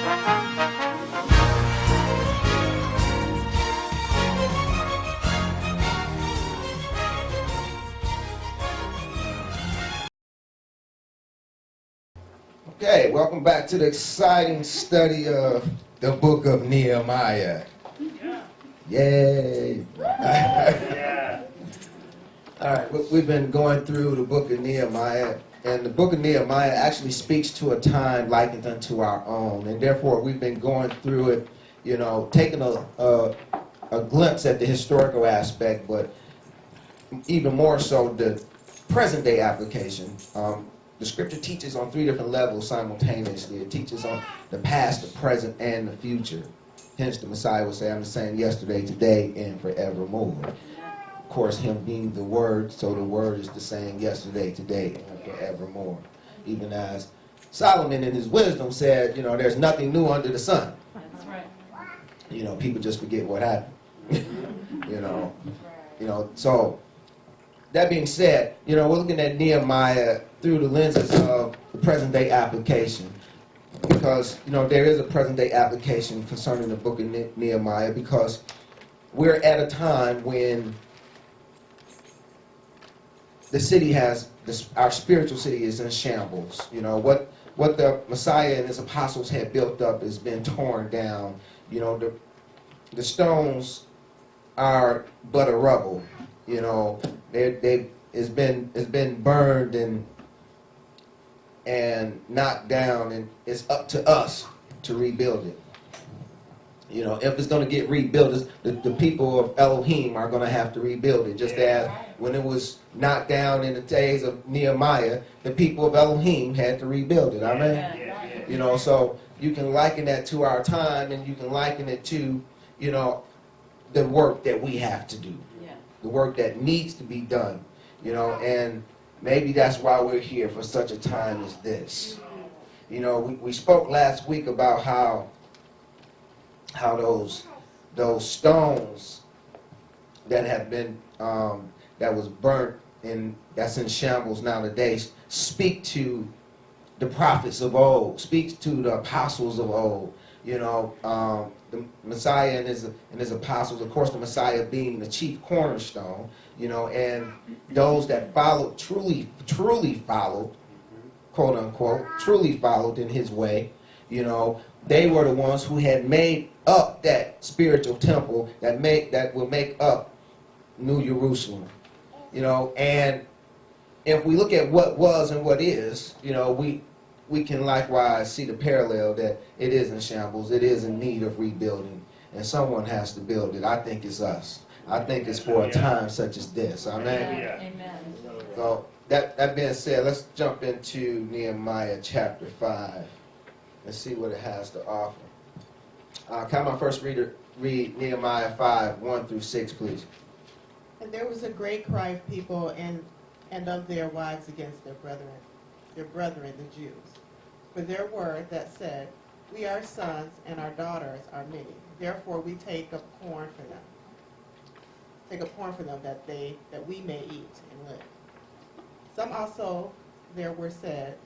Okay, welcome back to the exciting study of the book of Nehemiah. Yay! Yeah. All right, we've been going through the book of Nehemiah, and the book of Nehemiah actually speaks to a time likened unto our own, and therefore we've been going through it, taking a glimpse at the historical aspect, but even more so the present day application. The scripture teaches on three different levels simultaneously. It teaches on the past, the present, and the future. Hence, the Messiah would say, I'm the same yesterday, today, and forevermore. Of course, him being the Word, so the Word is the same yesterday, today, and forevermore. Even as Solomon in his wisdom said, there's nothing new under the sun. That's right. People just forget what happened. So that being said, we're looking at Nehemiah through the lenses of the present day application, because there is a present day application concerning the book of Nehemiah, because we're at a time when the city our spiritual city is in shambles. What the Messiah and his apostles had built up has been torn down. The stones are but a rubble. It's been burned and knocked down, and it's up to us to rebuild it. If it's going to get rebuilt, the people of Elohim are going to have to rebuild it. Just as when it was knocked down in the days of Nehemiah, the people of Elohim had to rebuild it. Amen. So you can liken that to our time, and you can liken it to, the work that we have to do, the work that needs to be done, and maybe that's why we're here for such a time as this. We spoke last week about how those stones that have been that was burnt and that's in shambles nowadays speak to the prophets of old, speaks to the apostles of old. The Messiah and his apostles, of course, the Messiah being the chief cornerstone, and those that followed, truly followed, quote unquote, truly followed in his way, they were the ones who had made up that spiritual temple that will make up New Jerusalem, and if we look at what was and what is, we can likewise see the parallel that it is in shambles, it is in need of rebuilding, and someone has to build it. I think it's us. I think it's for a time such as this. Amen. Amen. So that being said, let's jump into Nehemiah chapter 5 and see what it has to offer. Can my first reader read Nehemiah 5, 1 through 6, please? And there was a great cry of people and of their wives against their brethren, the Jews. For there were that said, we are sons, and our daughters are many. Therefore we take up corn for them. That we may eat and live. Some also there were said,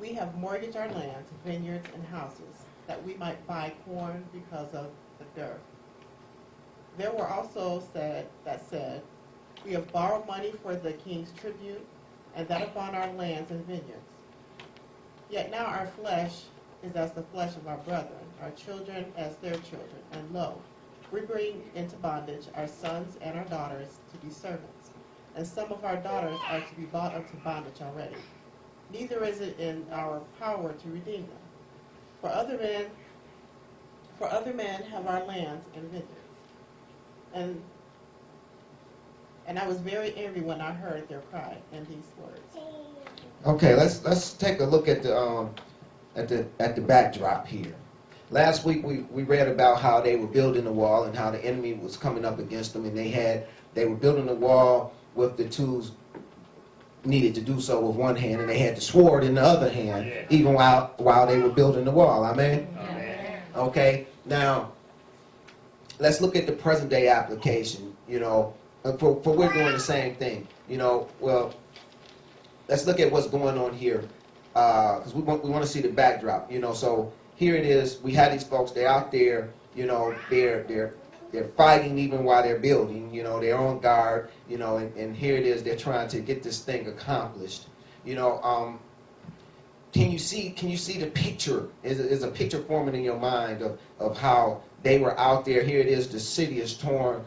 we have mortgaged our lands, vineyards, and houses, that we might buy corn because of the dearth. There were also that said, we have borrowed money for the king's tribute, and that upon our lands and vineyards. Yet now our flesh is as the flesh of our brethren, our children as their children. And lo, we bring into bondage our sons and our daughters to be servants, and some of our daughters are to be bought up to bondage already. Neither is it in our power to redeem them. For other men have our lands and vineyards. And I was very angry when I heard their cry and these words. Okay, let's take a look at the backdrop here. Last week we read about how they were building the wall and how the enemy was coming up against them, and they were building the wall with the tools needed to do so with one hand, and they had the sword in the other hand, even while they were building the wall. Amen? Amen. Okay, now let's look at the present day application. For we're doing the same thing. Well, let's look at what's going on here, because we want to see the backdrop. So here it is. We had these folks. They're out there. You know, they're fighting even while they're building. You know, they're on guard. You know, and here it is. They're trying to get this thing accomplished. You know, can you see the picture? Is a picture forming in your mind of how they were out there? Here it is. The city is torn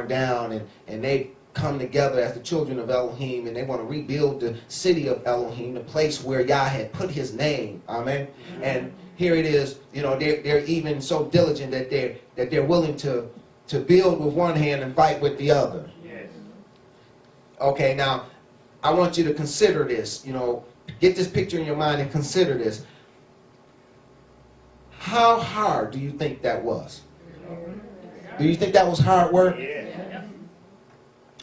down, and they come together as the children of Elohim, and they want to rebuild the city of Elohim, the place where Yah had put his name. Amen. And here it is, you know, they're even so diligent that they're willing to build with one hand and fight with the other. Yes. Okay, now I want you to consider this, you know, get this picture in your mind and consider this. How hard do you think that was? Do you think that was hard work? Yes.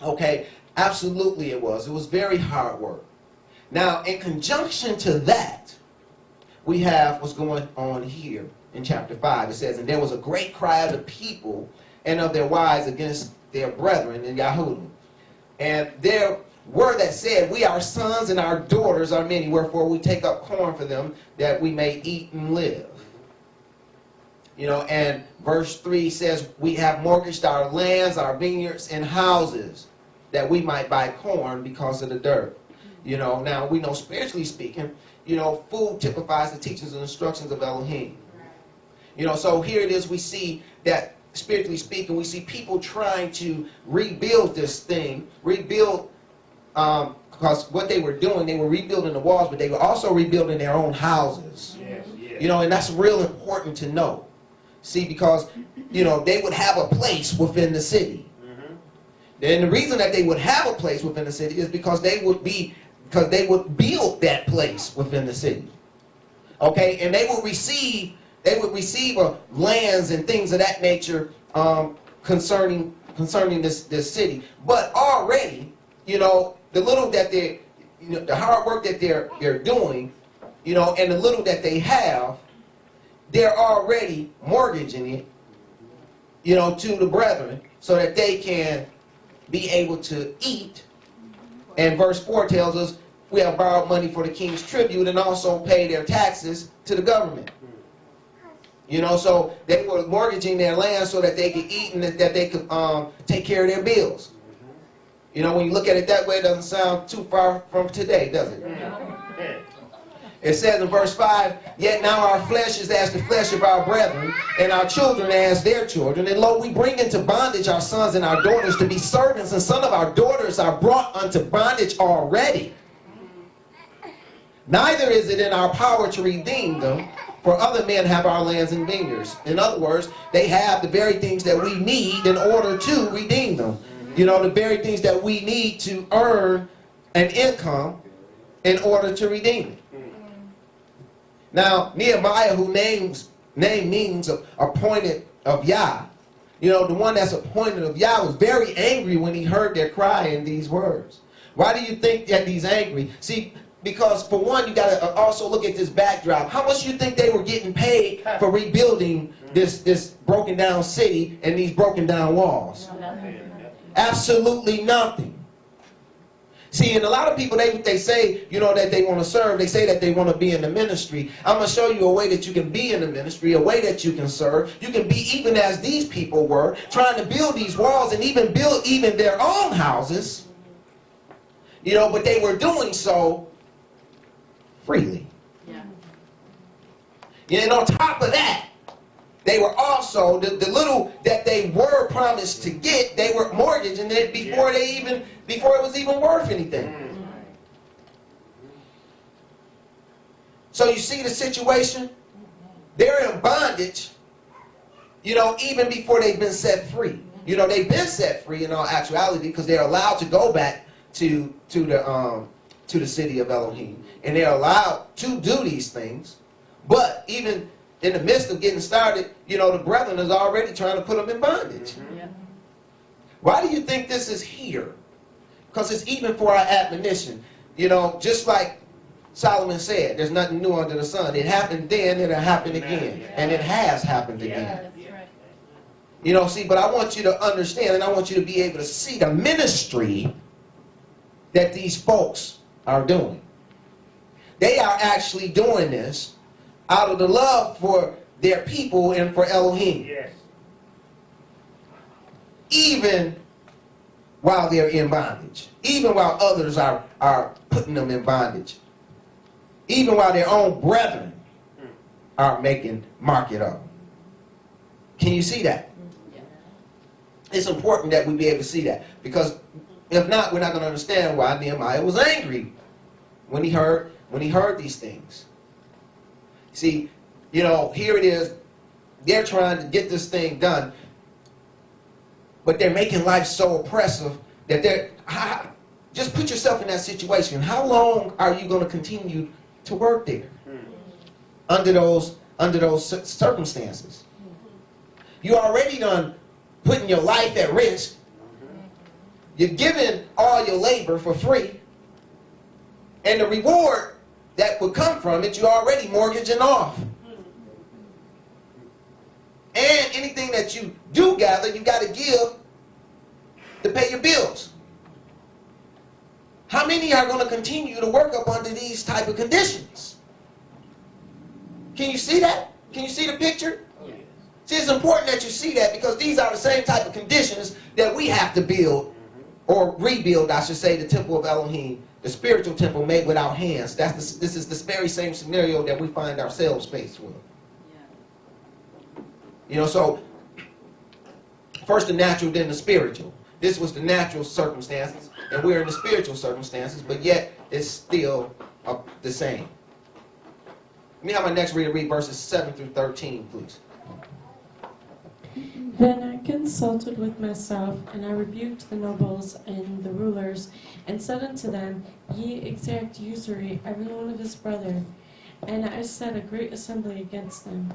Okay, absolutely it was. It was very hard work. Now, in conjunction to that, we have what's going on here in chapter 5. It says, and there was a great cry of the people and of their wives against their brethren in Yahudim. And there were that said, we, our sons and our daughters are many, wherefore we take up corn for them, that we may eat and live. You know, and verse 3 says, we have mortgaged our lands, our vineyards, and houses, that we might buy corn because of the dirt. You know, now we know spiritually speaking, you know, food typifies the teachings and instructions of Elohim. You know, so here it is, we see that spiritually speaking, we see people trying to rebuild this thing, because what they were doing, they were rebuilding the walls, but they were also rebuilding their own houses. Yes. Yes. You know, and that's real important to know. See, because, you know, they would have a place within the city. And the reason that they would have a place within the city is because they would build that place within the city. Okay, and they would receive lands and things of that nature concerning this city. But already, you know, the little that they, you know, the hard work that they're doing, you know, and the little that they have, they're already mortgaging it, you know, to the brethren so that they can be able to eat. And verse 4 tells us we have borrowed money for the king's tribute and also pay their taxes to the government. You know, so they were mortgaging their land so that they could eat and that they could take care of their bills. You know, when you look at it that way, it doesn't sound too far from today, does it? It says in verse 5, yet now our flesh is as the flesh of our brethren, and our children as their children. And lo, we bring into bondage our sons and our daughters to be servants, and some of our daughters are brought unto bondage already. Neither is it in our power to redeem them, for other men have our lands and vineyards. In other words, they have the very things that we need in order to redeem them. You know, the very things that we need to earn an income in order to redeem it. Now, Nehemiah, who name means appointed of Yah, you know, the one that's appointed of Yah was very angry when he heard their cry in these words. Why do you think that he's angry? See, because for one, you got to also look at this backdrop. How much do you think they were getting paid for rebuilding this broken down city and these broken down walls? Absolutely nothing. See, and a lot of people, they say, you know, that they want to serve. They say that they want to be in the ministry. I'm going to show you a way that you can be in the ministry, a way that you can serve. You can be even as these people were, trying to build these walls and even build even their own houses. You know, but they were doing so freely. Yeah. And on top of that, they were also, the little that they were promised to get, they were mortgaging it before it was even worth anything. So you see the situation? They're in bondage, you know, even before they've been set free. You know, they've been set free in all actuality because they're allowed to go back to the city of Elohim. And they're allowed to do these things. But even in the midst of getting started, you know, the brethren is already trying to put them in bondage. Why do you think this is here? Because it's even for our admonition. You know, just like Solomon said, there's nothing new under the sun. It happened then, it'll happen again. And it has happened again. You know, see, but I want you to understand, and I want you to be able to see the ministry that these folks are doing. They are actually doing this out of the love for their people and for Elohim. Yes. Even while they're in bondage. Even while others are putting them in bondage. Even while their own brethren are making market of them. Can you see that? It's important that we be able to see that. Because if not, we're not going to understand why Nehemiah was angry when he heard these things. See, you know, here it is. They're trying to get this thing done. But they're making life so oppressive that just put yourself in that situation. How long are you going to continue to work there under those circumstances? You already done putting your life at risk. You're giving all your labor for free. And the reward that would come from it, you're already mortgaging off. And anything that you do gather, you got to give to pay your bills. How many are going to continue to work up under these type of conditions? Can you see that? Can you see the picture? See, it's important that you see that because these are the same type of conditions that we have to build or rebuild, I should say, the temple of Elohim, the spiritual temple made without hands. This is the very same scenario that we find ourselves faced with. You know, so first the natural, then the spiritual. This was the natural circumstances, and we're in the spiritual circumstances, but yet it's still the same. Let me have my next reader read verses 7 through 13, please. Then I consulted with myself, and I rebuked the nobles and the rulers, and said unto them, Ye exact usury every one of his brother. And I set a great assembly against them.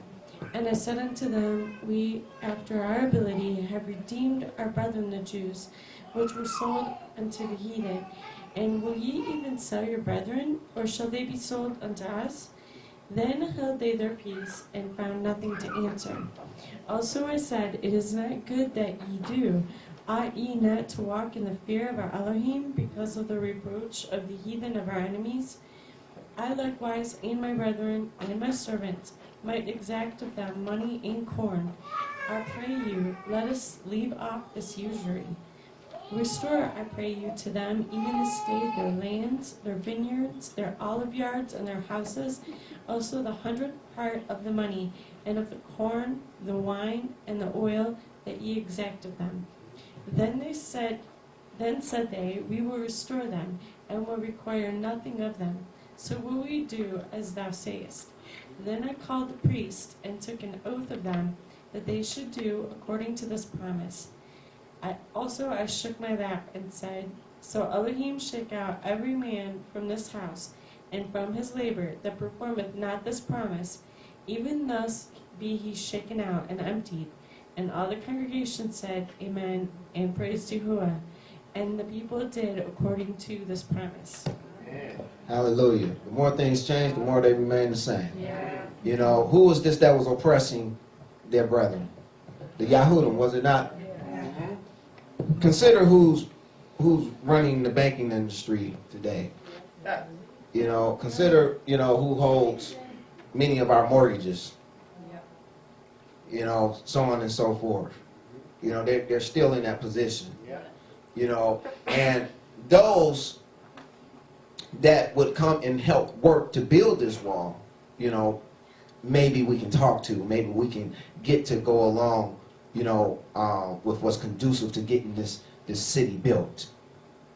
And I said unto them, We, after our ability, have redeemed our brethren the Jews, which were sold unto the heathen. And will ye even sell your brethren, or shall they be sold unto us? Then held they their peace, and found nothing to answer. Also I said, It is not good that ye do. Ought ye not to walk in the fear of our Elohim, because of the reproach of the heathen of our enemies? I likewise, and my brethren, and my servants, might exact of them money and corn. I pray you, let us leave off this usury. Restore, I pray you, to them even this day their lands, their vineyards, their olive yards, and their houses, also the 100th part of the money, and of the corn, the wine, and the oil that ye exact of them. Then said they, We will restore them, and will require nothing of them. So will we do as thou sayest. Then I called the priest, and took an oath of them, that they should do according to this promise. I shook my lap, and said, So Elohim shake out every man from this house, and from his labor, that performeth not this promise, even thus be he shaken out and emptied. And all the congregation said, Amen, and praised Yahuwah. And the people did according to this promise. Hallelujah. The more things change, the more they remain the same. Yeah. You know, who was this that was oppressing their brethren? The Yahudim, was it not? Consider who's running the banking industry today. You know, consider, you know, who holds many of our mortgages. You know, so on and so forth. You know, they're still in that position. You know, and those that would come and help work to build this wall, you know, maybe we can talk to, maybe we can get to go along, you know, with what's conducive to getting this city built,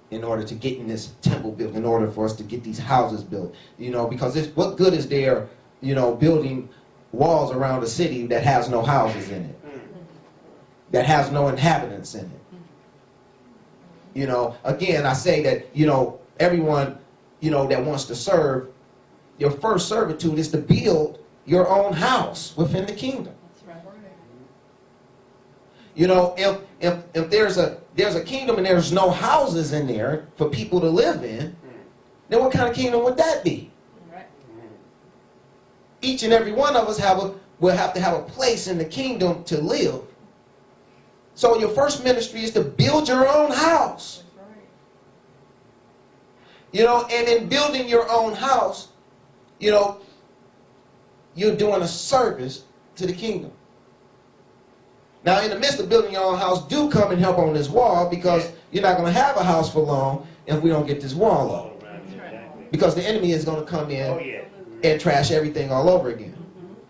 in order to getting this temple built, in order for us to get these houses built, you know, because what good is there, you know, building walls around a city that has no houses in it, that has no inhabitants in it? You know, again, I say that, you know, everyone, you know, that wants to serve, your first servitude is to build your own house within the kingdom. That's right. You know, if there's a kingdom and there's no houses in there for people to live in, then what kind of kingdom would that be? Right. Each and every one of us will have to have a place in the kingdom to live. So your first ministry is to build your own house. That's right. You know, and in building your own house, you know, you're doing a service to the kingdom. Now, in the midst of building your own house, do come and help on this wall, because you're not going to have a house for long if we don't get this wall up. Because the enemy is going to come in and trash everything all over again.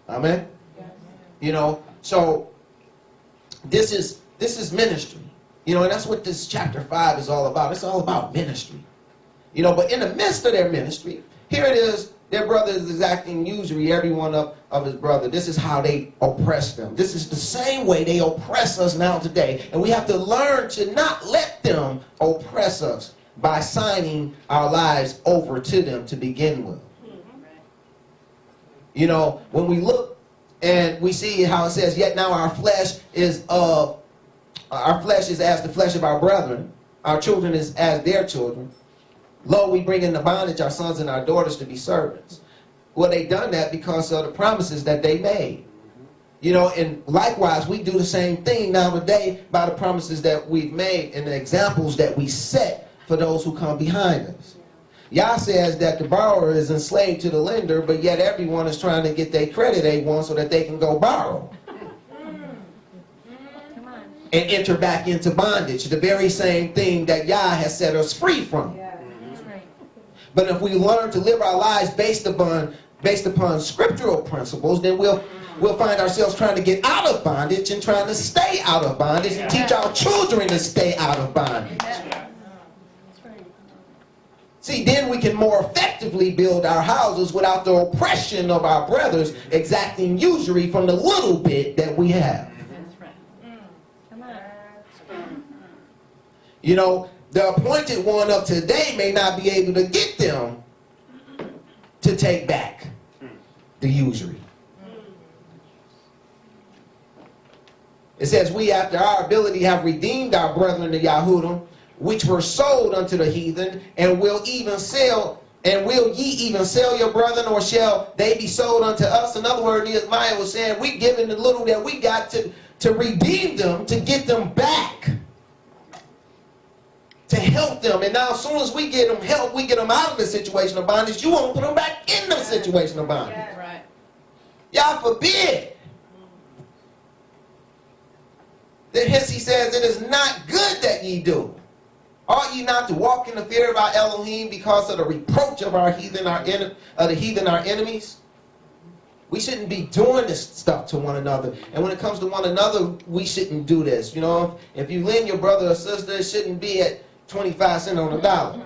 Amen? You know, so this is ministry. You know, and that's what this chapter 5 is all about. It's all about ministry. You know, but in the midst of their ministry, here it is, their brother is exacting usury, every one of his brother. This is how they oppress them. This is the same way they oppress us now today. And we have to learn to not let them oppress us by signing our lives over to them to begin with. You know, when we look and we see how it says, yet now our flesh is as the flesh of our brethren, our children is as their children. Lo, we bring into bondage our sons and our daughters to be servants. Well, they done that because of the promises that they made. You know, and likewise, we do the same thing now today by the promises that we've made and the examples that we set for those who come behind us. Yah says that the borrower is enslaved to the lender, but yet everyone is trying to get their credit A1 so that they can go borrow and enter back into bondage, the very same thing that Yah has set us free from. But if we learn to live our lives based upon scriptural principles, then we'll find ourselves trying to get out of bondage and trying to stay out of bondage and teach our children to stay out of bondage. See, then we can more effectively build our houses without the oppression of our brothers exacting usury from the little bit that we have. You know, the appointed one of today may not be able to get them to take back the usury. It says, we after our ability have redeemed our brethren the Yahudim, which were sold unto the heathen, and will ye even sell your brethren, or shall they be sold unto us? In other words, Nehemiah was saying, we giving the little that we got to redeem them, to get them back, to help them. And now as soon as we get them help, we get them out of the situation of bondage, you won't put them back in the situation of bondage. Right. Y'all forbid. Then hence he says, it is not good that ye do. Ought ye not to walk in the fear of our Elohim because of the reproach of our heathen, our enemies? We shouldn't be doing this stuff to one another. And when it comes to one another, we shouldn't do this. You know, if you lend your brother or sister, it shouldn't be at 25 cents on the dollar.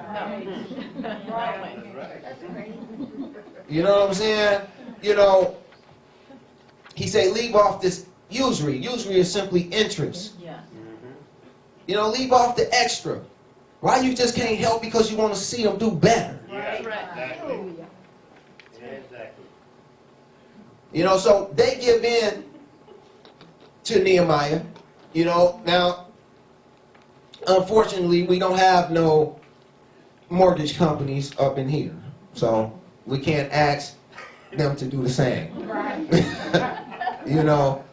You know what I'm saying? You know, he say leave off this usury. Usury is simply interest. You know, leave off the extra. Why you just can't help because you want to see them do better? Exactly. You know, so they give in to Nehemiah. You know, now, unfortunately, we don't have no mortgage companies up in here. So we can't ask them to do the same. You know.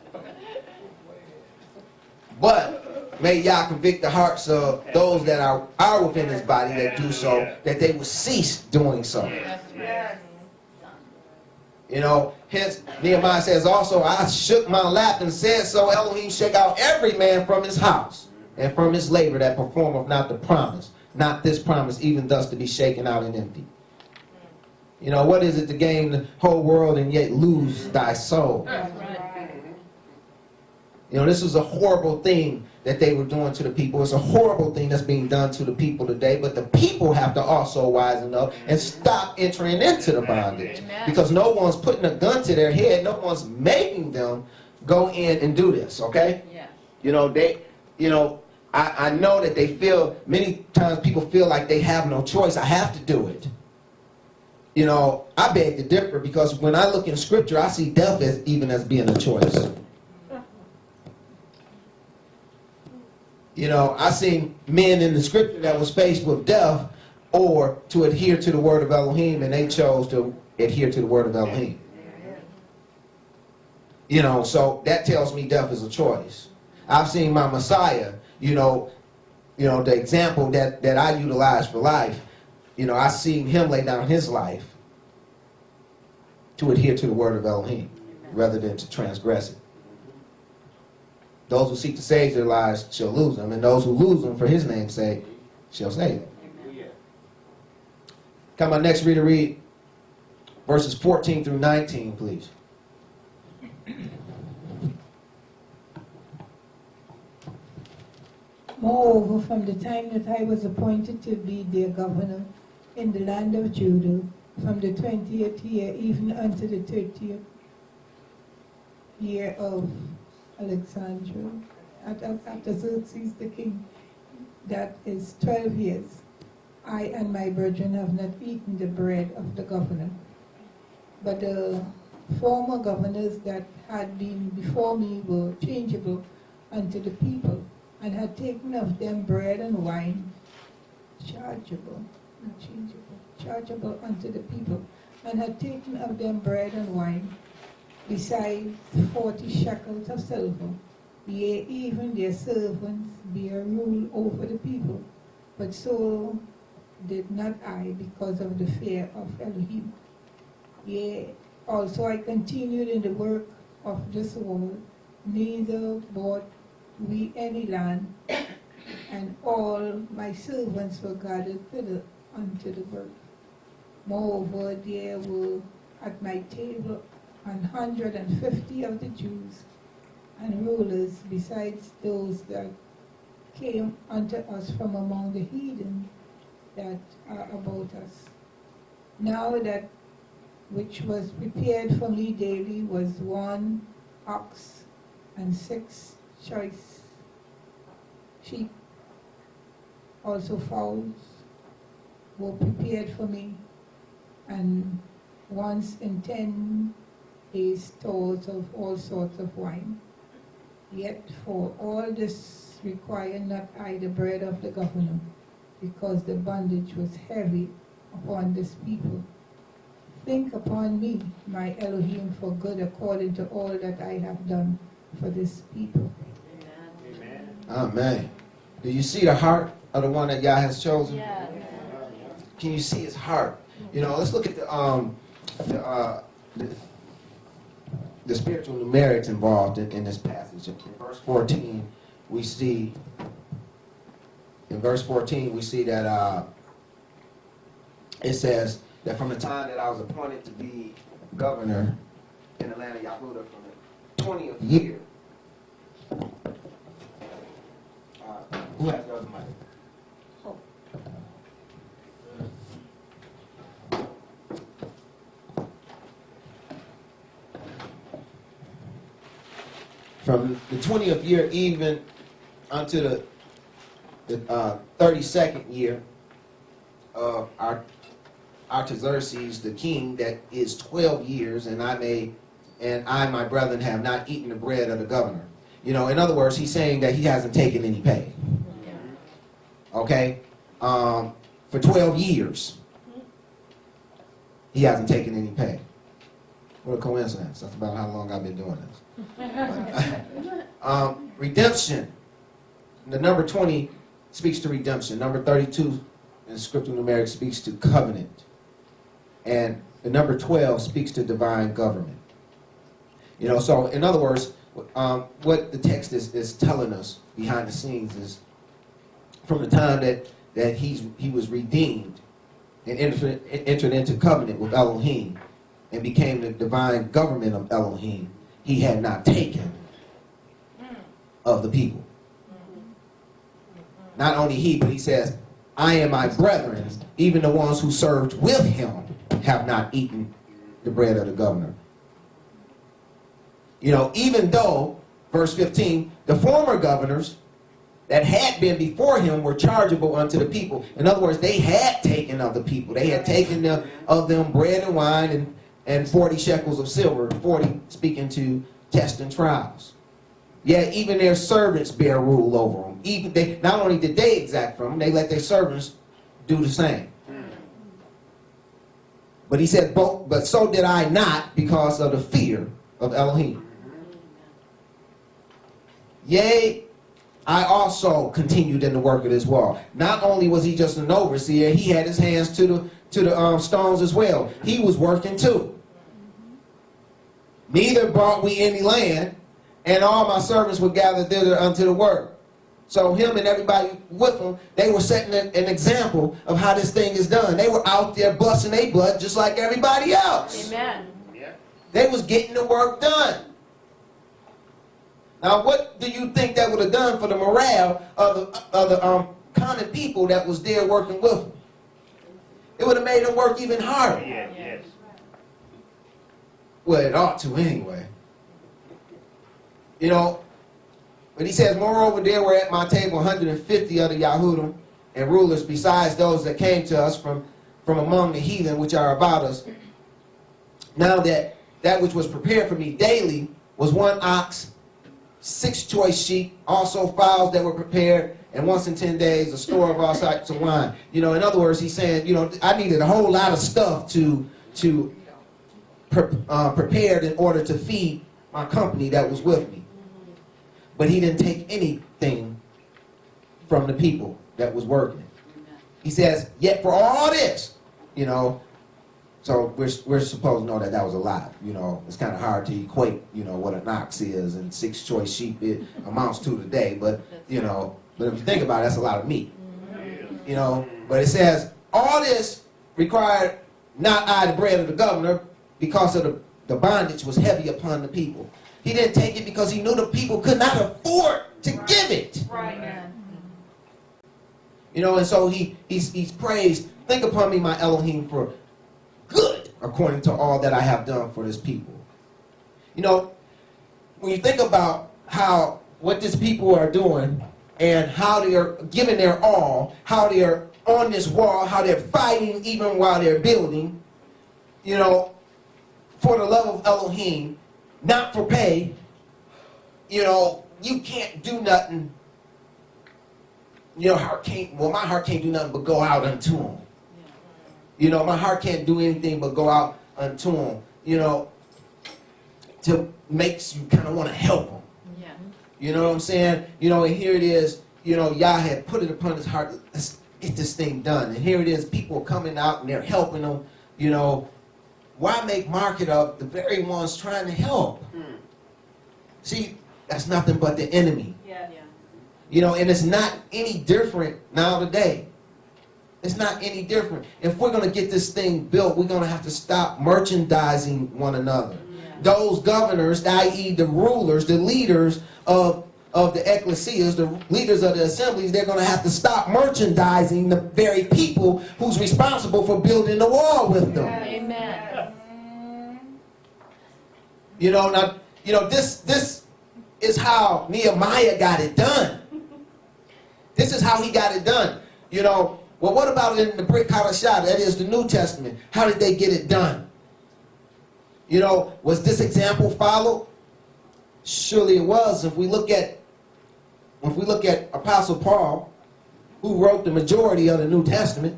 But may Yah convict the hearts of those that are within his body that do so, that they will cease doing so. You know, hence Nehemiah says also, I shook my lap and said so, Elohim shake out every man from his house and from his labor that performeth not the promise, not this promise, even thus to be shaken out and empty. You know, what is it to gain the whole world and yet lose thy soul? You know, this was a horrible thing that they were doing to the people. It's a horrible thing that's being done to the people today. But the people have to also wisen up and stop entering into the bondage. Because no one's putting a gun to their head. No one's making them go in and do this, okay? Yeah. You know, I know that they feel, many times people feel like they have no choice. I have to do it. You know, I beg to differ, because when I look in Scripture, I see death as even as being a choice. You know, I seen men in the Scripture that was faced with death or to adhere to the word of Elohim, and they chose to adhere to the word of Elohim. You know, so that tells me death is a choice. I've seen my Messiah, you know, the example that I utilize for life. You know, I seen him lay down his life to adhere to the word of Elohim rather than to transgress it. Those who seek to save their lives shall lose them, and those who lose them for his name's sake shall save them. Come on, next reader, read verses 14 through 19, please. Moreover, from the time that I was appointed to be their governor in the land of Judah, from the 20th year even unto the 30th year of Alexander, after Xerxes the king, that is 12 years, I and my brethren have not eaten the bread of the governor. But the former governors that had been before me were changeable unto the people, and had taken of them bread and wine, chargeable, not changeable, chargeable unto the people, and had taken of them bread and wine, besides 40 shekels of silver. Yea, even their servants bear rule over the people, but so did not I, because of the fear of Elohim. Yea, also I continued in the work of this world, neither bought we any land, and all my servants were gathered thither unto the work. Moreover, there were at my table 150 of the Jews and rulers, besides those that came unto us from among the heathen that are about us. Now that which was prepared for me daily was 1 ox and 6 choice sheep. Also fowls were prepared for me, and once in 10 days stores of all sorts of wine. Yet for all this required not I the bread of the governor, because the bondage was heavy upon this people. Think upon me, my Elohim, for good according to all that I have done for this people. Amen. Amen. Do you see the heart of the one that Yah has chosen? Yes. Can you see his heart? You know, let's look at the spiritual numerics involved in this passage. In verse 14, we see that it says that from the time that I was appointed to be governor in the land of Yahudah, from the 20th year. Who has the other mic? From the 20th year even unto the 32nd year of Artaxerxes the king, that is 12 years, and I, my brethren, have not eaten the bread of the governor. You know, in other words, he's saying that he hasn't taken any pay. Okay? For 12 years, he hasn't taken any pay. What a coincidence. That's about how long I've been doing this. Redemption. The number 20 speaks to redemption. Number 32 in scriptural numeric speaks to covenant. And the number 12 speaks to divine government. You know, so in other words, what the text is telling us behind the scenes is from the time that he was redeemed and entered into covenant with Elohim and became the divine government of Elohim, he had not taken of the people. Not only he, but he says, I and my brethren, even the ones who served with him, have not eaten the bread of the governor. You know, even though, verse 15, the former governors that had been before him were chargeable unto the people. In other words, they had taken of the people. They had taken of them bread and wine and 40 shekels of silver, 40 speaking to tests and trials. Yet even their servants bear rule over them. Even they, not only did they exact from them, they let their servants do the same. But he said, but so did I not, because of the fear of Elohim. Yea, I also continued in the work of this wall. Not only was he just an overseer, he had his hands to the stones as well. He was working too. neither bought we any land, and all my servants were gathered thither unto the work. So him and everybody with him, they were setting an example of how this thing is done. They were out there busting their butt just like everybody else. Amen. Yeah. They was getting the work done. Now, what do you think that would have done for the morale of the common people that was there working with them? It would have made them work even harder. Yes, yes. Well, it ought to anyway. You know, but he says, moreover, there were at my table 150 other Yahudim and rulers besides those that came to us from among the heathen which are about us. Now that which was prepared for me daily was 1 ox, 6 choice sheep, also fowls that were prepared, and once in 10 days a store of all sorts of wine. You know, in other words, he's saying, you know, I needed a whole lot of stuff prepared in order to feed my company that was with me. But he didn't take anything from the people that was working. He says, yet for all this, you know, so we're supposed to know that was a lot. You know, it's kind of hard to equate, you know, what an ox is and 6 choice sheep it amounts to today. But, you know, but if you think about it, that's a lot of meat. You know, but it says, all this required not I the bread of the governor, because of the bondage was heavy upon the people. He didn't take it because he knew the people could not afford to give it. Right. You know, and so he's praised, think upon me, my Elohim, for good, according to all that I have done for this people. You know, when you think about what these people are doing and how they are giving their all, how they are on this wall, how they're fighting even while they're building, you know, for the love of Elohim, not for pay, you know, you can't do nothing. You know, my heart can't do nothing but go out unto him. You know, my heart can't do anything but go out unto him, you know, to makes you kind of want to help him. Yeah. You know what I'm saying? You know, and here it is, you know, Yah had put it upon his heart, let's get this thing done. And here it is, people are coming out and they're helping them, you know. Why make market of the very ones trying to help? See, that's nothing but the enemy. Yeah. You know, and it's not any different now today. It's not any different. If we're going to get this thing built, we're going to have to stop merchandising one another. Yeah. Those governors, i.e. the rulers, the leaders of the ecclesias, the leaders of the assemblies, they're going to have to stop merchandising the very people who's responsible for building the wall with them. Amen. You know, now, you know, this is how Nehemiah got it done. This is how he got it done. You know, well, what about in the Brit Hadashah, that is the New Testament? How did they get it done? You know, was this example followed? Surely it was. If we look at Apostle Paul, who wrote the majority of the New Testament,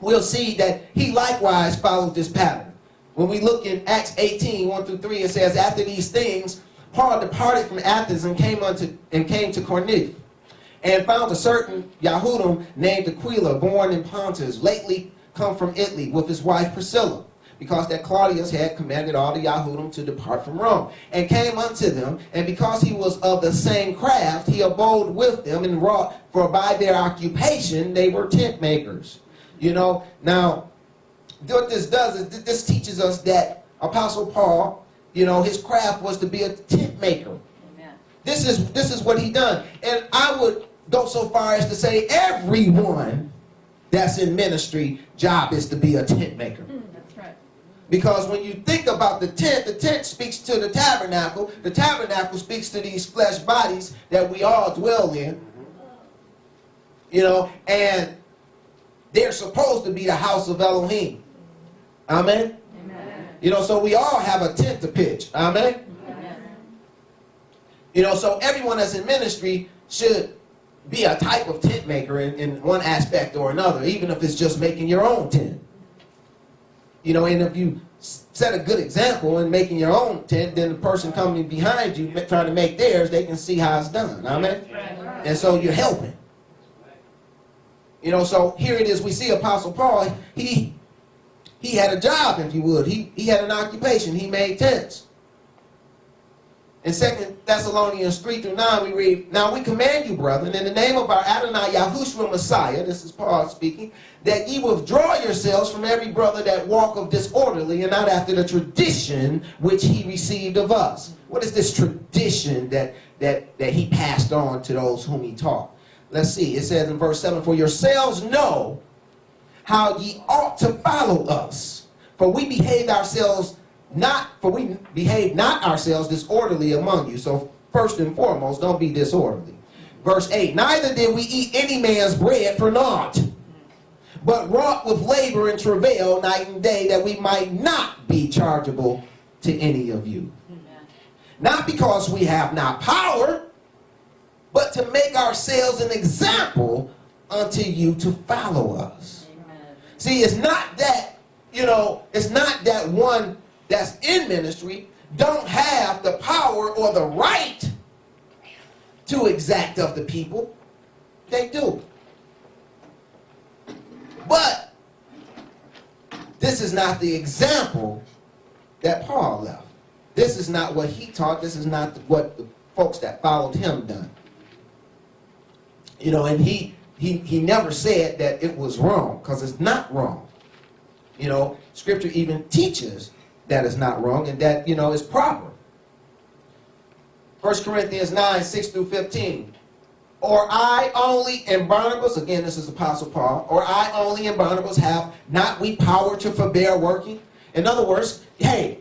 we'll see that he likewise followed this pattern. When we look in Acts 18, 1-3, it says, after these things, Paul departed from Athens and came to Corinth, and found a certain Yahudim named Aquila, born in Pontus, lately come from Italy, with his wife Priscilla, because that Claudius had commanded all the Yahudim to depart from Rome, and came unto them, and because he was of the same craft, he abode with them and wrought, for by their occupation they were tent makers. You know, now, what this does is this teaches us that Apostle Paul, you know, his craft was to be a tent maker. Amen. This is what he done. And I would go so far as to say everyone that's in ministry job is to be a tent maker. That's right. Because when you think about the tent speaks to the tabernacle speaks to these flesh bodies that we all dwell in. You know, and they're supposed to be the house of Elohim. Amen? Amen. You know, so we all have a tent to pitch. Amen? Amen. You know, so everyone that's in ministry should be a type of tent maker in one aspect or another, even if it's just making your own tent. You know, and if you set a good example in making your own tent, then the person coming behind you trying to make theirs, they can see how it's done. Amen? And so you're helping. You know, so here it is. We see Apostle Paul. He He had a job, if you would. He had an occupation. He made tents. In 2 Thessalonians 3 through 9, we read, "Now we command you, brethren, in the name of our Adonai Yahushua Messiah," this is Paul speaking, "that ye withdraw yourselves from every brother that walketh disorderly and not after the tradition which he received of us." What is this tradition that he passed on to those whom he taught? Let's see. It says in verse 7, "For yourselves know how ye ought to follow us. For we behave not ourselves disorderly among you." So first and foremost, don't be disorderly. Verse 8, "Neither did we eat any man's bread for naught, but wrought with labor and travail night and day, that we might not be chargeable to any of you. Not because we have not power, but to make ourselves an example unto you to follow us." Amen. See, it's not that, it's not that one that's in ministry don't have the power or the right to exact of the people. They do. But this is not the example that Paul left. This is not what he taught. This is not what the folks that followed him done. And he never said that it was wrong, because it's not wrong. Scripture even teaches that it's not wrong and that, it's proper. 1 Corinthians 9, 6 through 15. "Or I only and Barnabas," again, this is Apostle Paul, "or I only and Barnabas have not we power to forbear working?" In other words, hey,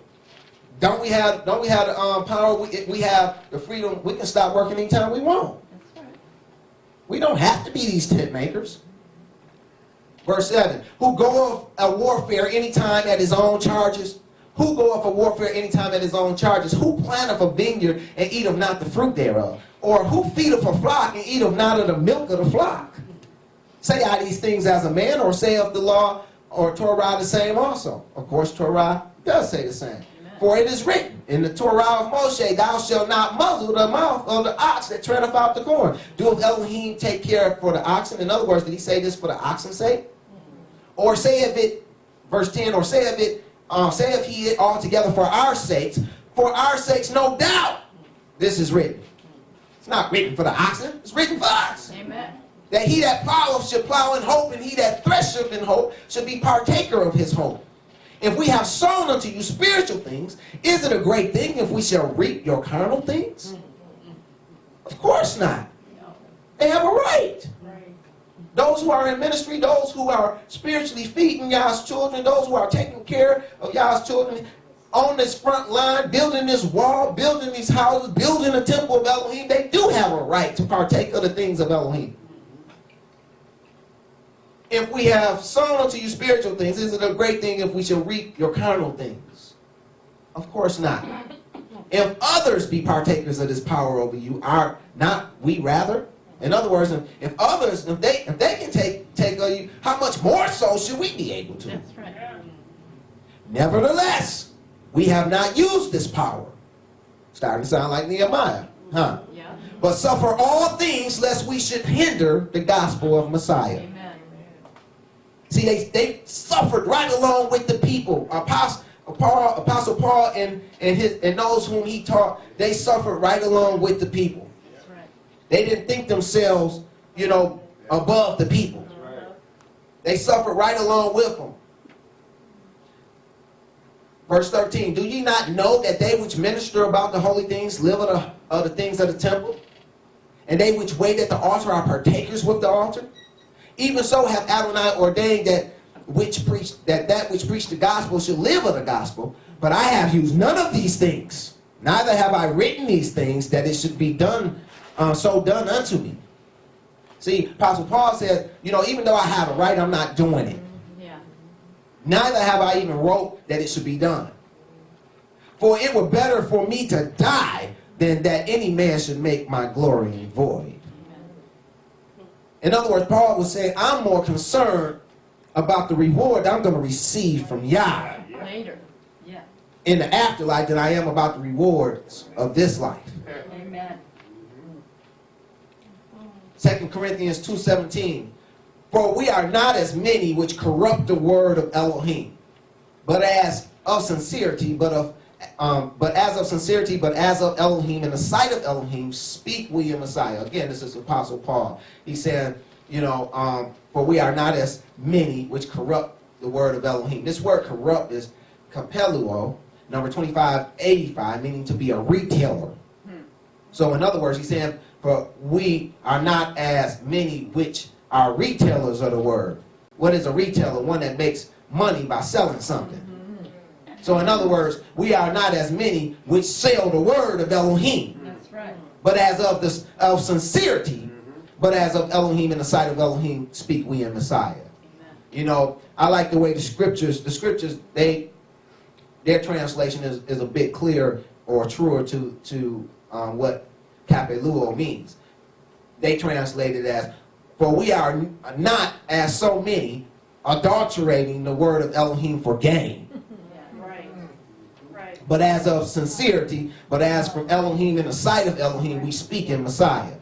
don't we have the power? We have the freedom. We can stop working anytime we want. That's right. We don't have to be these tent makers. Verse 7, "Who goeth a warfare anytime at his own charges?" Who goeth a warfare anytime at his own charges? "Who planteth a vineyard and eateth not the fruit thereof? Or who feedeth a flock and eateth not of the milk of the flock? Say I these things as a man, or saith the law or Torah the same also?" Of course, Torah does say the same. Amen. "For it is written in the Torah of Moshe, thou shalt not muzzle the mouth of the ox that treadeth out the corn. Doeth Elohim take care for the oxen?" In other words, did he say this for the oxen's sake? "Or saith it," verse 10, "or saith he it altogether for our sakes? For our sakes, no doubt, this is written." It's not written for the oxen. It's written for us. Amen. "That he that ploweth should plow in hope, and he that thresheth in hope should be partaker of his hope. If we have sown unto you spiritual things, is it a great thing if we shall reap your carnal things? Of course not. They have a right. Those who are in ministry, those who are spiritually feeding y'all's children, those who are taking care of y'all's children on this front line, building this wall, building these houses, building the temple of Elohim, they do have a right to partake of the things of Elohim. If we have sown unto you spiritual things, is it a great thing if we shall reap your carnal things? Of course not. If others be partakers of this power over you, are not we rather? In other words, if others, if they can take of you, how much more so should we be able to? That's right. Nevertheless, we have not used this power. Starting to sound like Nehemiah, huh? Yeah. "But suffer all things lest we should hinder the gospel of Messiah." Amen. See, they suffered right along with the people. Apostle Paul and those whom he taught, they suffered right along with the people. That's right. They didn't think themselves, above the people. Right. They suffered right along with them. Verse 13, "Do ye not know that they which minister about the holy things live of the things of the temple? And they which wait at the altar are partakers with the altar? Even so hath Adonai ordained that which preach the gospel should live of the gospel. But I have used none of these things, neither have I written these things, that it should be done so done unto me." See, Apostle Paul says, even though I have a right, I'm not doing it. Yeah. "Neither have I even wrote that it should be done. For it were better for me to die than that any man should make my glory void." In other words, Paul was saying, I'm more concerned about the reward I'm going to receive from Yah Later. Yeah. in the afterlife than I am about the rewards of this life. Amen. 2 Corinthians 2:17. "For we are not as many which corrupt the word of Elohim." but as of sincerity, but as of Elohim, in the sight of Elohim, speak we in Messiah. Again, this is Apostle Paul. He said, for we are not as many which corrupt the word of Elohim. This word corrupt is kapeluo, number 2585, meaning to be a retailer. So in other words, he's saying, for we are not as many which are retailers of the word. What is a retailer? One that makes money by selling something. So in other words, we are not as many which sell the word of Elohim. That's right. But as of sincerity, but as of Elohim, in the sight of Elohim, speak we in Messiah. Amen. I like the way the scriptures, their translation is a bit clearer or truer to what kapeluo means. They translate it as, for we are not as so many adulterating the word of Elohim for gain. Right. Right. But as of sincerity, but as from Elohim, in the sight of Elohim, we speak in Messiah.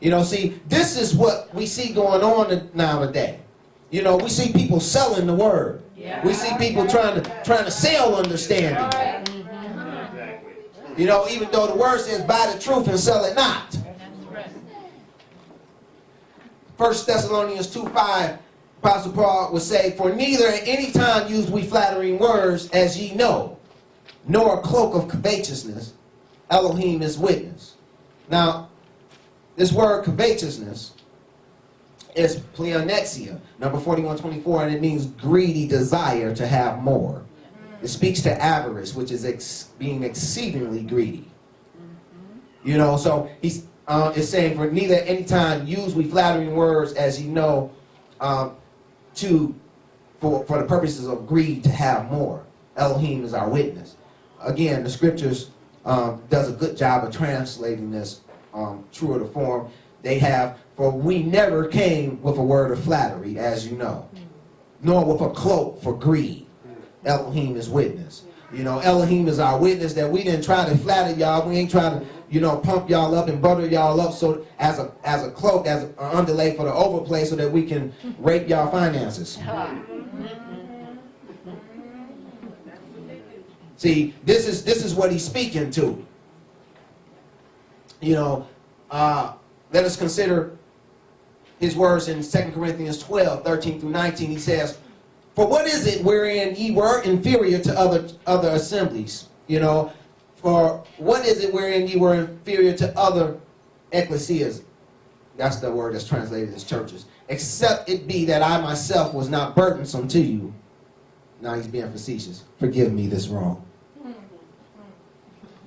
Amen. See, this is what we see going on now today. We see people selling the word. Yeah. We see people trying to sell understanding. Exactly. Even though the word says, buy the truth and sell it not. That's right. 1 Thessalonians 2:5, Apostle Paul would say, for neither at any time used we flattering words, as ye know, nor a cloak of covetousness. Elohim is witness. Now, this word covetousness is pleonexia, number 4124, and it means greedy desire to have more. It speaks to avarice, which is being exceedingly greedy. So he's it's saying, for neither at any time use we flattering words, as you know, for the purposes of greed to have more. Elohim is our witness. Again, the scriptures does a good job of translating this truer to form. They have, for we never came with a word of flattery, as you know, nor with a cloak for greed. Elohim is witness. Elohim is our witness that we didn't try to flatter y'all. We ain't trying to, pump y'all up and butter y'all up so as a cloak, as an underlay for the overplay, so that we can rape y'all finances. See, this is what he's speaking to. Let us consider his words in 2 Corinthians 12:13-19. He says, for what is it wherein ye were inferior to other assemblies? For what is it wherein ye were inferior to other ecclesias? That's the word that's translated as churches. Except it be that I myself was not burdensome to you. Now he's being facetious. Forgive me this wrong.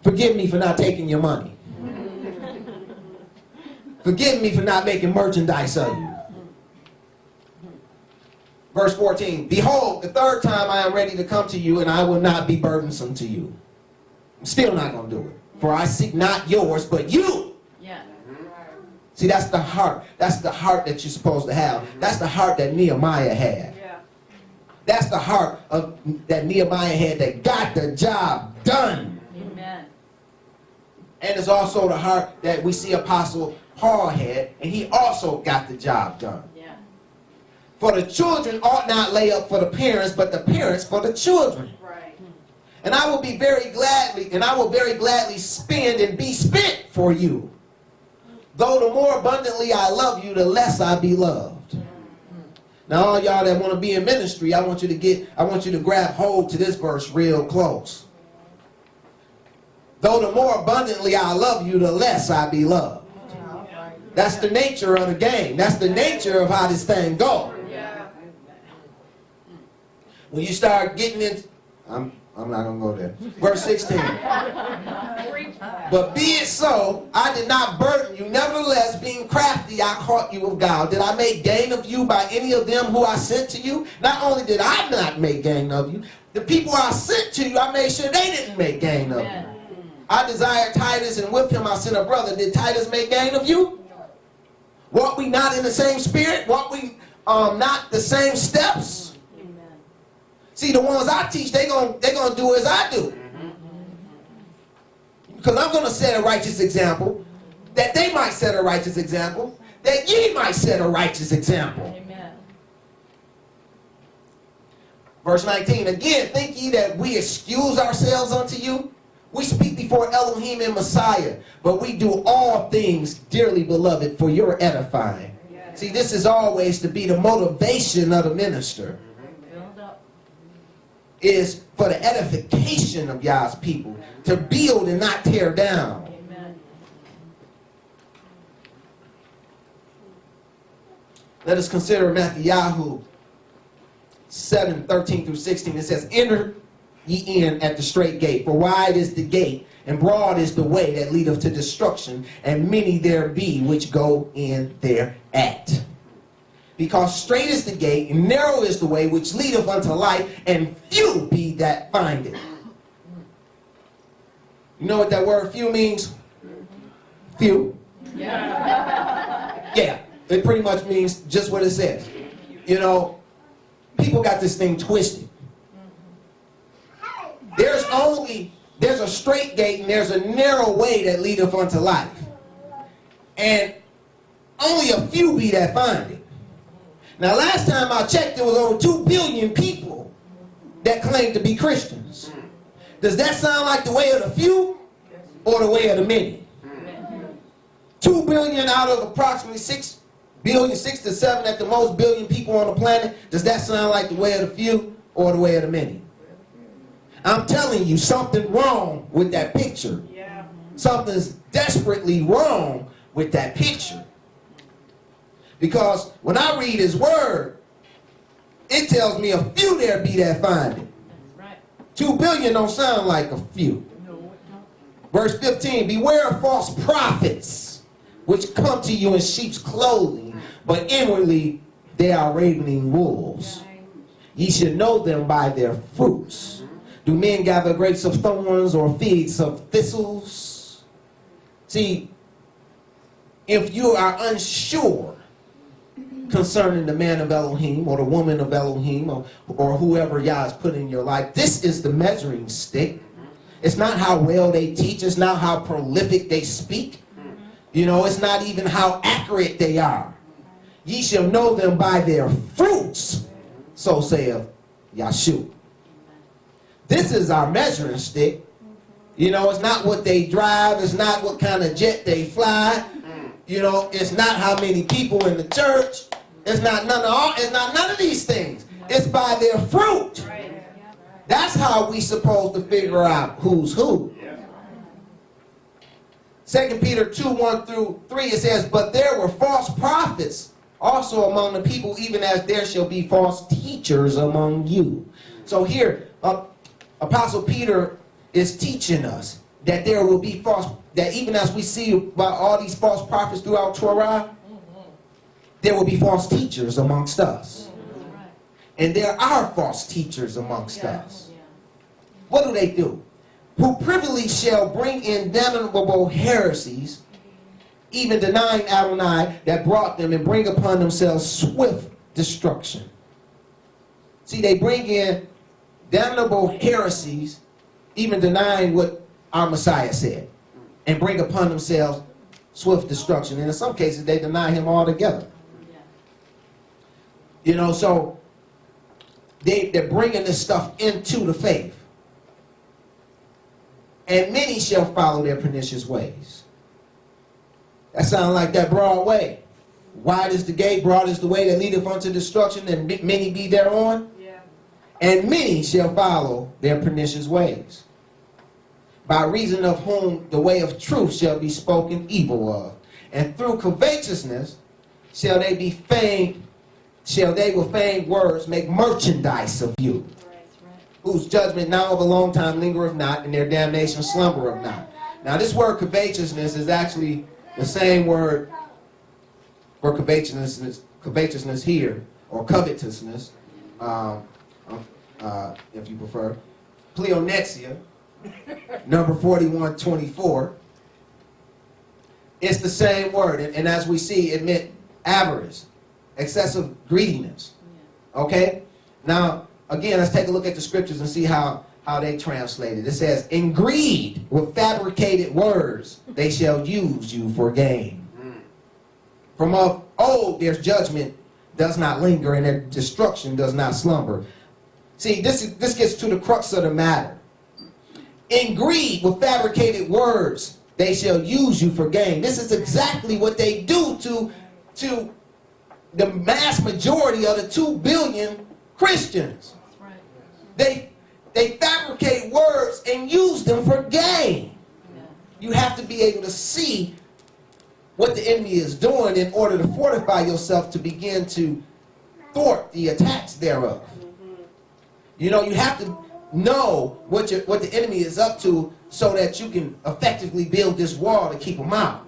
Forgive me for not taking your money. Forgive me for not making merchandise of you. Verse 14, behold, the third time I am ready to come to you, and I will not be burdensome to you. I'm still not going to do it. For I seek not yours, but you. Yeah. See, that's the heart. That's the heart that you're supposed to have. That's the heart that Nehemiah had. Yeah. That's the heart that Nehemiah had that got the job done. Amen. And it's also the heart that we see Apostle Paul had, and he also got the job done. Yeah. For the children ought not lay up for the parents, but the parents for the children. Right. And I will very gladly spend and be spent for you. Though the more abundantly I love you, the less I be loved. Now all y'all that want to be in ministry, I want you to grab hold to this verse real close. Though the more abundantly I love you, the less I be loved. That's the nature of the game. That's the nature of how this thing goes. Yeah. When you start getting into, I'm not going to go there. Verse 16. But be it so, I did not burden you. Nevertheless, being crafty, I caught you with guile. Did I make gain of you by any of them who I sent to you? Not only did I not make gain of you, the people I sent to you, I made sure they didn't make gain of you. I desired Titus, and with him I sent a brother. Did Titus make gain of you? Walk we not in the same spirit? Walk we not the same steps? Amen. See, the ones I teach, they're gonna do as I do. Because I'm going to set a righteous example, that they might set a righteous example, that ye might set a righteous example. Amen. Verse 19, again, think ye that we excuse ourselves unto you? We speak before Elohim and Messiah, but we do all things, dearly beloved, for your edifying. Yes. See, this is always to be the motivation of the minister, Build up. is for the edification of Yah's people, to build and not tear down. Amen. Let us consider Matthew 7:13 through 16. It says, enter ye in at the straight gate, for wide is the gate, and broad is the way that leadeth to destruction, and many there be which go in thereat. Because straight is the gate, and narrow is the way which leadeth unto life, and few be that find it. You know what that word few means? Few. Yeah, it pretty much means just what it says. You know, people got this thing twisted. There's a straight gate and there's a narrow way that leadeth unto life. And only a few be that find it. Now, last time I checked, there was over 2 billion people that claim to be Christians. Does that sound like the way of the few or the way of the many? 2 billion out of approximately 6 billion, 6 to 7 at the most billion people on the planet. Does that sound like the way of the few or the way of the many? I'm telling you, something wrong with that picture. Yeah. Something's desperately wrong with that picture. Because when I read his word, it tells me a few there be that find it. That's right. 2 billion don't sound like a few. Verse 15, beware of false prophets, which come to you in sheep's clothing, but inwardly they are ravening wolves. Ye should know them by their fruits. Do men gather grapes of thorns or figs of thistles? See, if you are unsure concerning the man of Elohim or the woman of Elohim or whoever Yah has put in your life, this is the measuring stick. It's not how well they teach. It's not how prolific they speak. You know, it's not even how accurate they are. Ye shall know them by their fruits, so saith Yahshua. This is our measuring stick. You know, it's not what they drive. It's not what kind of jet they fly. You know, it's not how many people in the church. It's not none of these things. It's by their fruit. Right. That's how we supposed to figure out who's who. 2 Peter 2:1 through 3, it says, but there were false prophets also among the people, even as there shall be false teachers among you. So here, Apostle Peter is teaching us that there will be that even as we see about all these false prophets throughout Torah, there will be false teachers amongst us. And there are false teachers amongst us. What do? Who privily shall bring in damnable heresies, even denying Adonai that brought them, and bring upon themselves swift destruction. See, they bring in damnable heresies, even denying what our Messiah said, and bring upon themselves swift destruction. And in some cases, they deny him altogether. You know, so they're bringing this stuff into the faith. And many shall follow their pernicious ways. That sounds like that broad way. Wide is the gate, broad is the way that leadeth unto destruction, and many be thereon. Yeah. And many shall follow their pernicious ways, by reason of whom the way of truth shall be spoken evil of. And through covetousness shall they with feigned words make merchandise of you, whose judgment now of a long time lingereth not, and their damnation slumbereth not. Now this word covetousness is actually the same word for covetousness here, or covetousness, if you prefer. Pleonexia, number 4124. It's the same word, and as we see, it meant avarice, excessive greediness. Okay? Now, again, let's take a look at the scriptures and see how they translate it. It says, in greed with fabricated words, they shall use you for gain. From of old, their judgment does not linger, and their destruction does not slumber. See, this gets to the crux of the matter. In greed with fabricated words, they shall use you for gain. This is exactly what they do to the mass majority of the 2 billion Christians. They fabricate words and use them for gain. You have to be able to see what the enemy is doing in order to fortify yourself to begin to thwart the attacks thereof. You know, you have to know what the enemy is up to so that you can effectively build this wall to keep them out.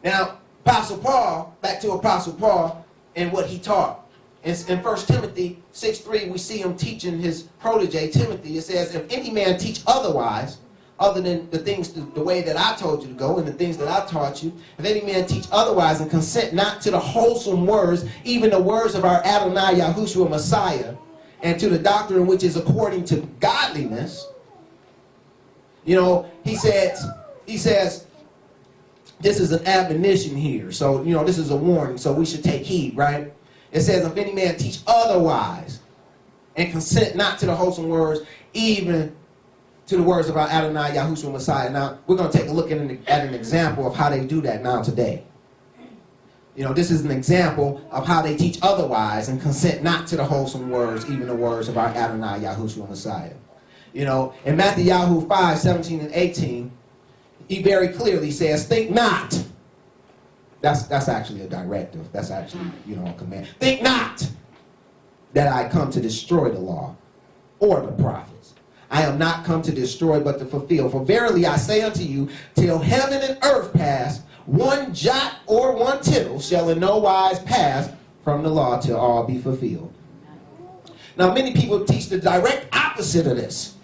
Now, Apostle Paul, back to Apostle Paul and what he taught. In 1 Timothy 6:3, we see him teaching his protege, Timothy. It says, if any man teach otherwise, other than the things, the way that I told you to go and the things that I taught you, if any man teach otherwise and consent not to the wholesome words, even the words of our Adonai Yahushua Messiah, and to the doctrine which is according to godliness, you know, he says, this is an admonition here. So, you know, this is a warning, so we should take heed, right? It says, if any man teach otherwise and consent not to the wholesome words, even to the words of our Adonai Yahushua Messiah. Now, we're going to take a look at an example of how they do that now today. You know, this is an example of how they teach otherwise and consent not to the wholesome words, even the words of our Adonai Yahushua Messiah. You know, in Matthew 5:17 and 18, he very clearly says, think not. That's actually a directive. That's actually, you know, a command. Think not that I come to destroy the law or the prophets. I am not come to destroy, but to fulfill. For verily I say unto you, till heaven and earth pass, one jot or one tittle shall in no wise pass from the law till all be fulfilled. Now, many people teach the direct opposite of this.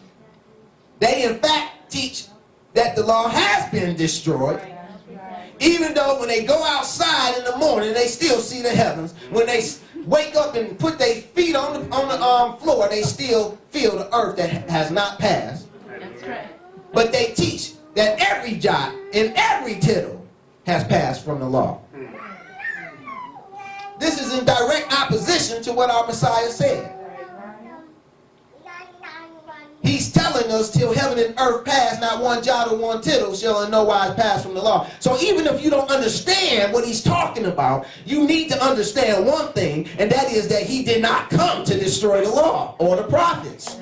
They, in fact, teach that the law has been destroyed, even though when they go outside in the morning, they still see the heavens. When they wake up and put their feet on the floor, they still feel the earth that has not passed. That's right. But they teach that every jot and every tittle has passed from the law. This is in direct opposition to what our Messiah said. He's telling us till heaven and earth pass, not one jot or one tittle shall in no wise pass from the law. So even if you don't understand what he's talking about, you need to understand one thing, and that is that he did not come to destroy the law or the prophets.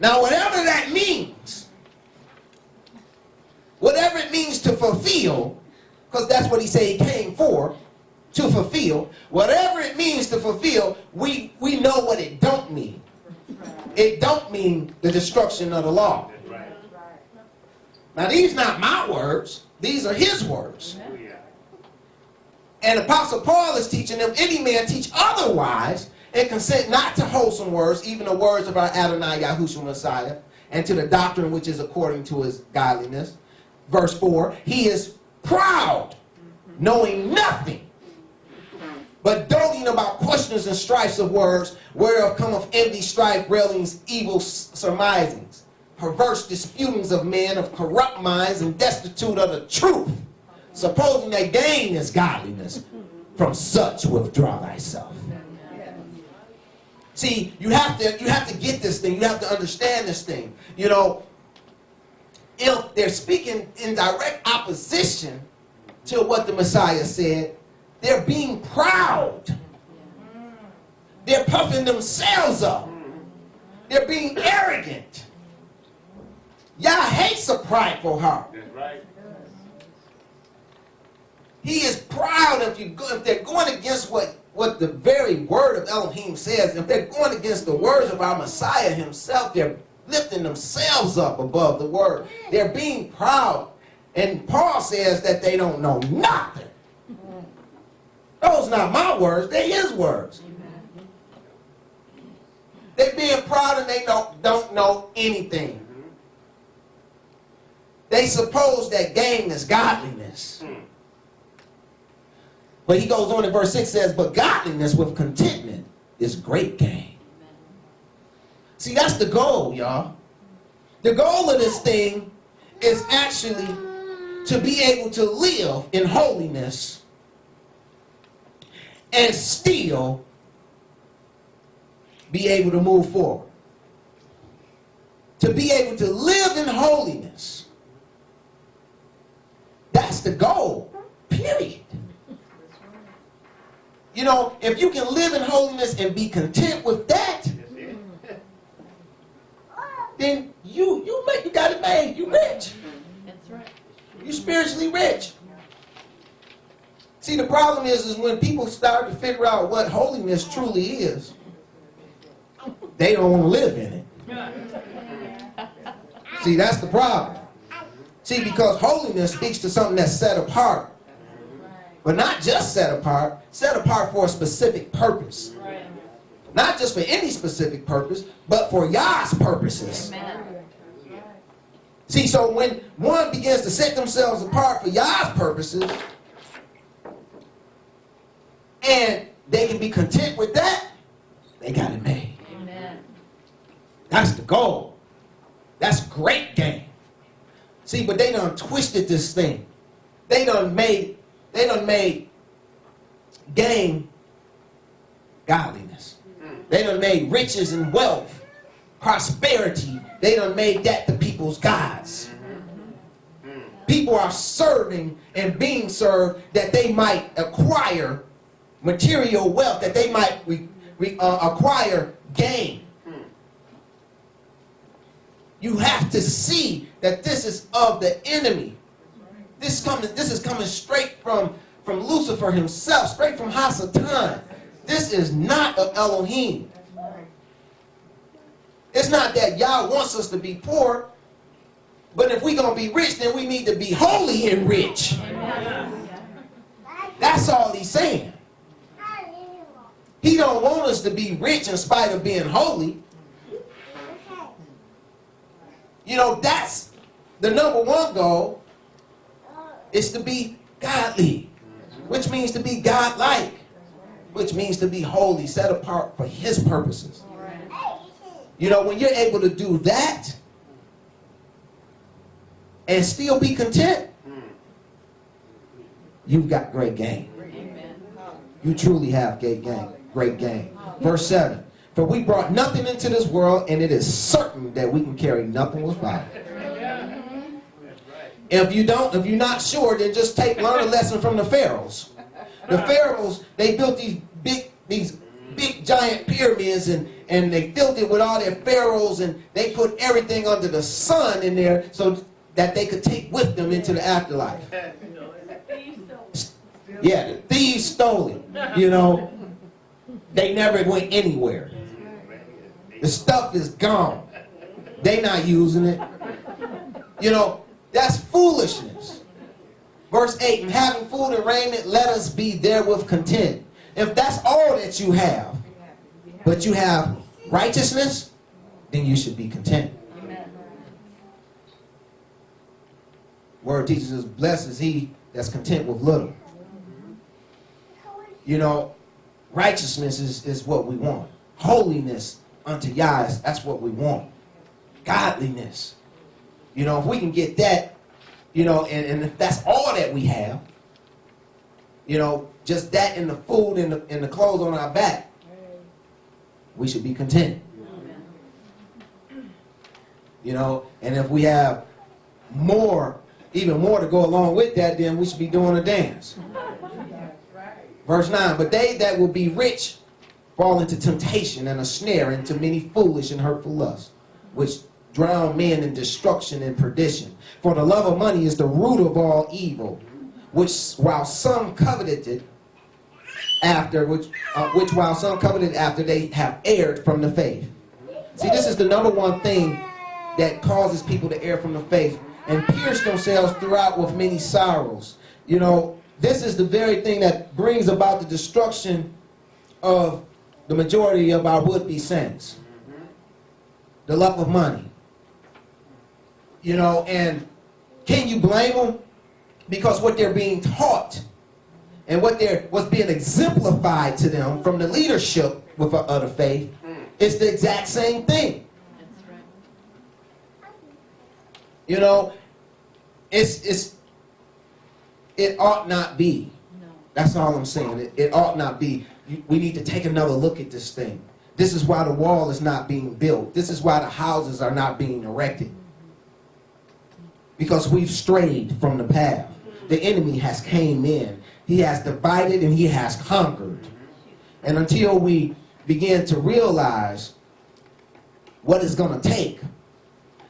Now, whatever that means, whatever it means to fulfill, because that's what he said he came for, to fulfill, whatever it means to fulfill, we know what it don't mean. It don't mean the destruction of the law. Now, these are not my words. These are his words. And Apostle Paul is teaching them, any man teach otherwise and consent not to wholesome words, even the words of our Adonai Yahushua Messiah, and to the doctrine which is according to his godliness. Verse 4, he is proud, knowing nothing, but doting about questions and strifes of words, whereof cometh envy, strife, railings, evil surmisings, perverse disputings of men of corrupt minds and destitute of the truth, supposing that gain is godliness. From such withdraw thyself. See, you have to get this thing. You have to understand this thing. You know, if they're speaking in direct opposition to what the Messiah said, they're being proud. They're puffing themselves up. They're being arrogant. Yah hates a prideful heart. That's right. He is proud if they're going against what the very word of Elohim says. If they're going against the words of our Messiah himself, they're lifting themselves up above the word. They're being proud. And Paul says that they don't know nothing. Those are not my words, they're his words. They're being proud and they don't know anything. They suppose that gain is godliness. But he goes on in verse 6, says, but godliness with contentment is great gain. See, that's the goal, y'all. The goal of this thing is actually to be able to live in holiness and still be able to move forward. To be able to live in holiness. That's the goal, period. You know, if you can live in holiness and be content with that, then you got it made. You rich. That's right. You spiritually rich. See, the problem is when people start to figure out what holiness truly is, they don't want to live in it. See, that's the problem. See, because holiness speaks to something that's set apart. But not just set apart for a specific purpose. Right. Not just for any specific purpose, but for Yah's purposes. Amen. See, so when one begins to set themselves apart for Yah's purposes, and they can be content with that, they got it made. Amen. That's the goal. That's great game. See, but they done twisted this thing. They done made gain godliness. They done made riches and wealth, prosperity. They done made that the people's gods. People are serving and being served that they might acquire material wealth, that they might acquire gain. You have to see that this is of the enemy. This is coming straight from Lucifer himself, straight from Hasatan. This is not of Elohim. It's not that Yah wants us to be poor, but if we're going to be rich, then we need to be holy and rich. That's all he's saying. He don't want us to be rich in spite of being holy. You know, that's the number one goal, is to be godly, which means to be godlike, which means to be holy, set apart for his purposes. You know, when you're able to do that and still be content, you've got great gain. You truly have great gain. Great gain. Verse 7. For we brought nothing into this world, and it is certain that we can carry nothing without it. If you're not sure, then just learn a lesson from the pharaohs. The pharaohs, they built these big giant pyramids, and they filled it with all their pharaohs, and they put everything under the sun in there so that they could take with them into the afterlife. Yeah, the thieves stole it. You know, they never went anywhere. The stuff is gone. They not using it. You know, that's foolishness. Verse 8, and having food and raiment, let us be therewith content. If that's all that you have, but you have righteousness, then you should be content. Word teaches us, blessed is he that's content with little. You know, righteousness is what we want. Holiness unto Yah, that's what we want. Godliness. You know, if we can get that, you know, and if that's all that we have, you know, just that and the food and the clothes on our back, we should be content. You know, and if we have even more to go along with that, then we should be doing a dance. Verse 9, but they that will be rich fall into temptation and a snare, into many foolish and hurtful lusts, which drown men in destruction and perdition. For the love of money is the root of all evil, which while some coveted it after, while some coveted after they have erred from the faith. See, this is the number one thing that causes people to err from the faith and pierce themselves throughout with many sorrows. You know, this is the very thing that brings about the destruction of the majority of our would-be saints. The love of money. You know, and can you blame them? Because what they're being taught and what's being exemplified to them from the leadership of the faith is the exact same thing. That's right. You know, it ought not be. No. That's all I'm saying. It ought not be. We need to take another look at this thing. This is why the wall is not being built. This is why the houses are not being erected. Because we've strayed from the path. The enemy has came in. He has divided and he has conquered. And until we begin to realize what it's going to take,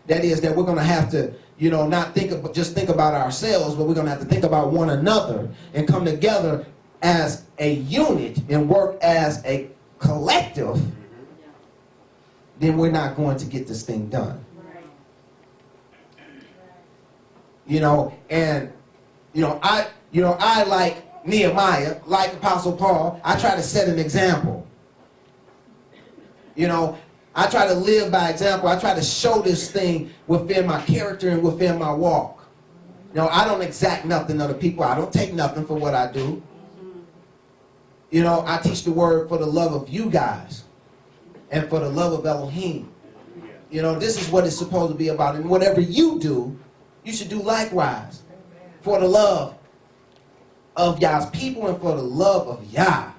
that is that we're going to have to, not just think about ourselves, but we're going to have to think about one another and come together as a unit and work as a collective, then we're not going to get this thing done. I like Nehemiah, like Apostle Paul, I try to set an example. I try to live by example. I try to show this thing within my character and within my walk. I don't exact nothing of the people. I don't take nothing for what I do. I teach the word for the love of you guys and for the love of Elohim. This is what it's supposed to be about. And whatever you do, you should do likewise for the love of Yah's people and for the love of Yah.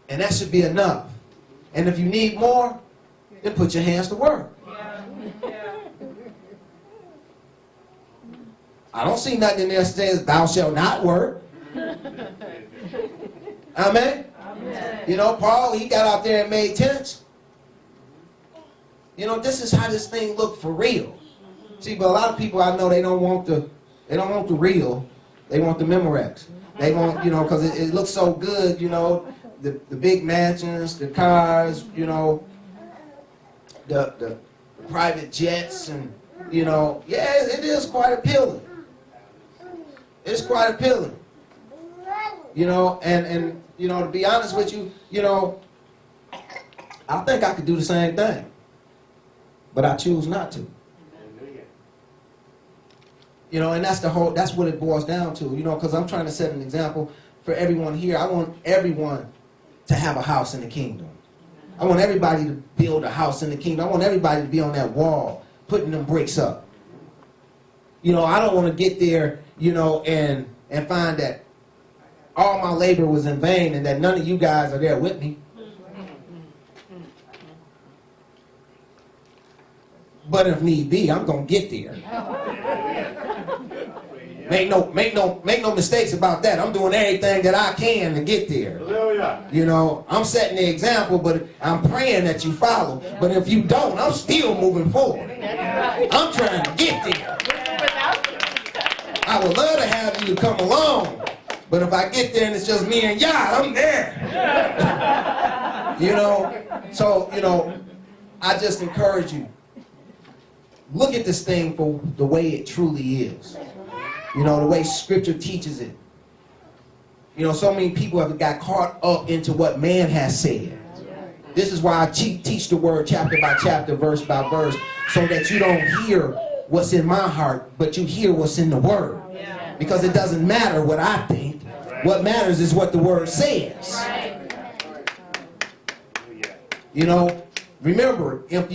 And that should be enough. And if you need more, then put your hands to work. I don't see nothing in there that says, thou shalt not work. Amen? Paul, he got out there and made tents. This is how this thing looked for real. See, but a lot of people I know, they don't want the real. They want the Memorex. They want, because it looks so good, the big mansions, the cars, the private jets, and, it is quite appealing. It's quite appealing. And to be honest with you, I think I could do the same thing. But I choose not to. And that's what it boils down to, because I'm trying to set an example for everyone here. I want everyone to have a house in the kingdom. I want everybody to build a house in the kingdom. I want everybody to be on that wall, putting them bricks up. I don't want to get there, and find that all my labor was in vain and that none of you guys are there with me. But if need be, I'm gonna get there. Make no mistakes about that. I'm doing everything that I can to get there. I'm setting the example, but I'm praying that you follow. But if you don't, I'm still moving forward. I'm trying to get there. I would love to have you to come along, but if I get there and it's just me and Yah, I'm there. So I just encourage you. Look at this thing for the way it truly is. The way Scripture teaches it. So many people have got caught up into what man has said. This is why I teach the word chapter by chapter, verse by verse, so that you don't hear what's in my heart, but you hear what's in the word. Because it doesn't matter what I think. What matters is what the word says. Remember, if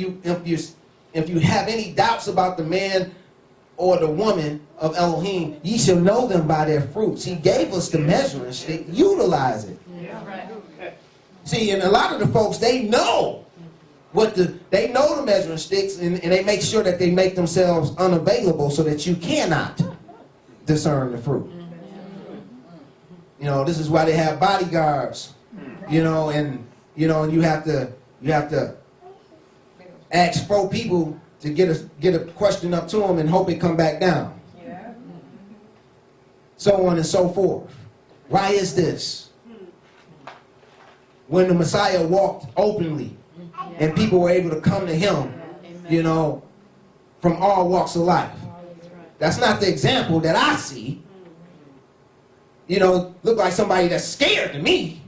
you have any doubts about the man or the woman of Elohim, ye shall know them by their fruits. He gave us the measuring stick. Utilize it. See, and a lot of the folks, they know the measuring sticks, and they make sure that they make themselves unavailable so that you cannot discern the fruit. This is why they have bodyguards. And you have to ask 4 people to get a question up to them and hope it come back down. So on and so forth. Why is this? When the Messiah walked openly and people were able to come to him, from all walks of life. That's not the example that I see. Look like somebody that's scared to me.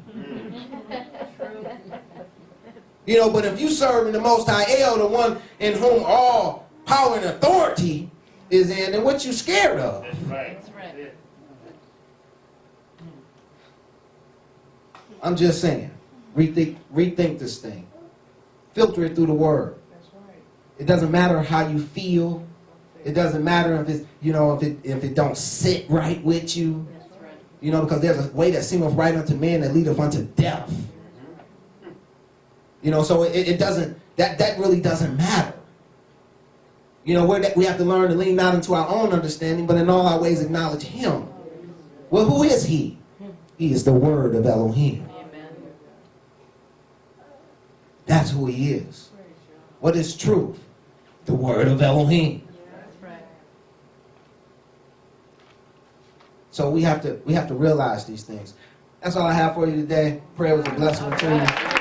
But if you serve in the Most High El, the one in whom all power and authority is in, then what you scared of? That's right. I'm just saying, rethink this thing. Filter it through the word. It doesn't matter how you feel. It doesn't matter if it's, if it don't sit right with you. You know, because there's a way that seemeth right unto men that leadeth unto death. You know, so it doesn't, that really doesn't matter. You know, we have to learn to lean not into our own understanding, but in all our ways acknowledge him. Well, who is he? He is the word of Elohim. Amen. That's who he is. What is truth? The word of Elohim. That's right. So we have to realize these things. That's all I have for you today. Prayer was a blessing to you.